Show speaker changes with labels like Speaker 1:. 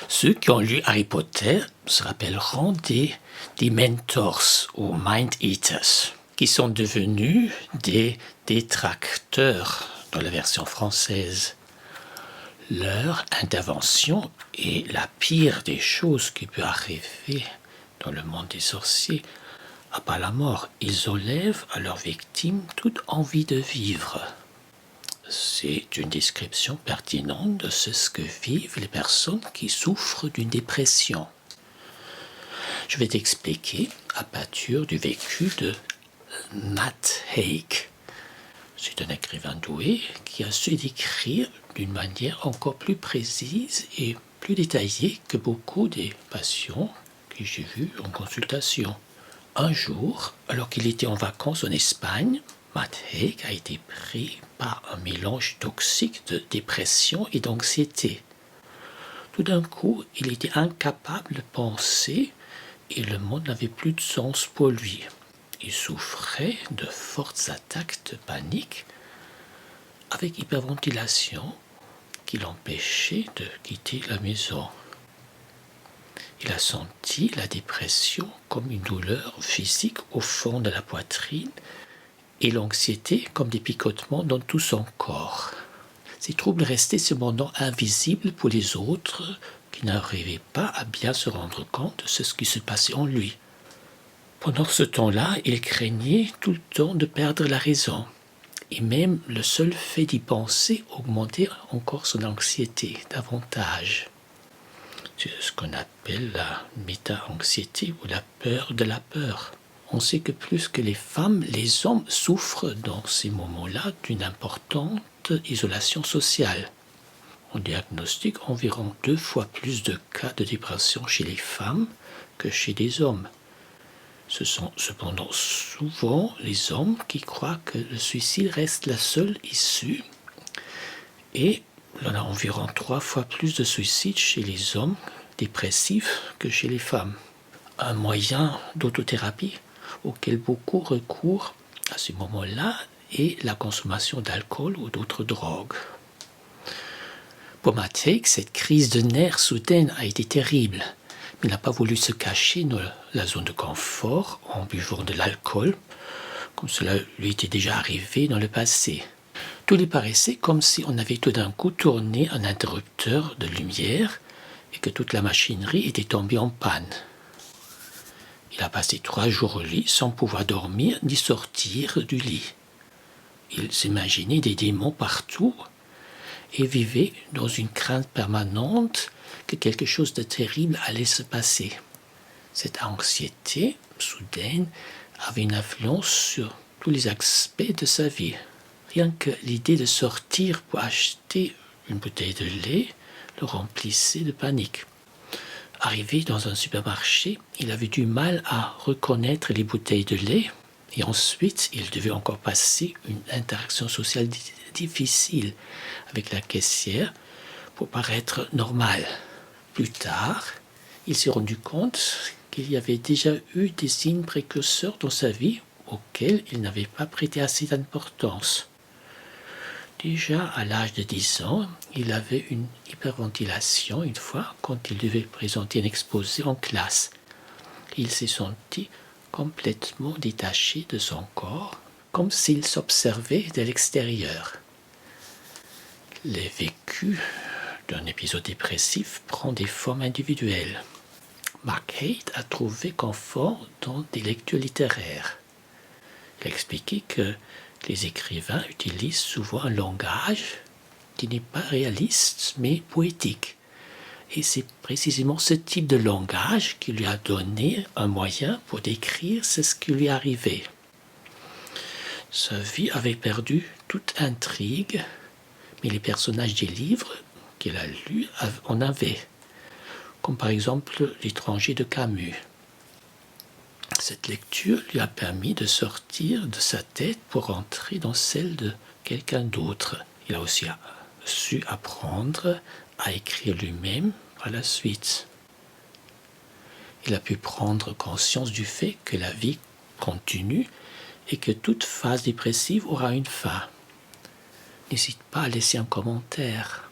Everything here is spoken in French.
Speaker 1: Ceux qui ont lu Harry Potter se rappelleront des Dementors ou Mind Eaters, qui sont devenus des détracteurs dans la version française. Leur intervention est la pire des choses qui peut arriver dans le monde des sorciers. À part la mort, ils enlèvent à leurs victimes toute envie de vivre. C'est une description pertinente de ce que vivent les personnes qui souffrent d'une dépression. Je vais t'expliquer à partir du vécu de Matt Haig. C'est un écrivain doué qui a su décrire d'une manière encore plus précise et plus détaillée que beaucoup des patients que j'ai vus en consultation. Un jour, alors qu'il était en vacances en Espagne, Matt Haig a été pris par un mélange toxique de dépression et d'anxiété. Tout d'un coup, il était incapable de penser et le monde n'avait plus de sens pour lui. Il souffrait de fortes attaques de panique avec hyperventilation qui l'empêchait de quitter la maison. Il a senti la dépression comme une douleur physique au fond de la poitrine et l'anxiété comme des picotements dans tout son corps. Ces troubles restaient cependant invisibles pour les autres qui n'arrivaient pas à bien se rendre compte de ce qui se passait en lui. Pendant ce temps-là, il craignait tout le temps de perdre la raison. Et même le seul fait d'y penser augmentait encore son anxiété davantage. C'est ce qu'on appelle la méta-anxiété ou la peur de la peur. On sait que plus que les femmes, les hommes souffrent dans ces moments-là d'une importante isolation sociale. On diagnostique environ 2 fois plus de cas de dépression chez les femmes que chez les hommes. Ce sont cependant souvent les hommes qui croient que le suicide reste la seule issue et on a environ 3 fois plus de suicides chez les hommes dépressifs que chez les femmes. Un moyen d'autothérapie auquel beaucoup recourent à ce moment-là est la consommation d'alcool ou d'autres drogues. Pour Matt Haig, cette crise de nerfs soudaine a été terrible. Il n'a pas voulu se cacher dans la zone de confort en buvant de l'alcool, comme cela lui était déjà arrivé dans le passé. Tout lui paraissait comme si on avait tout d'un coup tourné un interrupteur de lumière et que toute la machinerie était tombée en panne. Il a passé 3 jours au lit sans pouvoir dormir ni sortir du lit. Il s'imaginait des démons partout et vivait dans une crainte permanente que quelque chose de terrible allait se passer. Cette anxiété soudaine avait une influence sur tous les aspects de sa vie. Rien que l'idée de sortir pour acheter une bouteille de lait le remplissait de panique. Arrivé dans un supermarché, il avait du mal à reconnaître les bouteilles de lait et ensuite il devait encore passer une interaction sociale difficile avec la caissière pour paraître normal. Plus tard, il s'est rendu compte qu'il y avait déjà eu des signes précurseurs dans sa vie auxquels il n'avait pas prêté assez d'importance. Déjà à l'âge de 10 ans, il avait une hyperventilation une fois quand il devait présenter un exposé en classe. Il s'est senti complètement détaché de son corps, comme s'il s'observait de l'extérieur. Les vécus d'un épisode dépressif prend des formes individuelles. Matt Haig a trouvé confort dans des lectures littéraires. Il a expliqué que les écrivains utilisent souvent un langage qui n'est pas réaliste mais poétique. Et c'est précisément ce type de langage qui lui a donné un moyen pour décrire ce qui lui arrivait. Sa vie avait perdu toute intrigue, mais les personnages des livres qu'il a lus en avaient, comme par exemple L'étranger de Camus. Cette lecture lui a permis de sortir de sa tête pour entrer dans celle de quelqu'un d'autre. Il a aussi su apprendre à écrire lui-même par la suite. Il a pu prendre conscience du fait que la vie continue et que toute phase dépressive aura une fin. N'hésite pas à laisser un commentaire.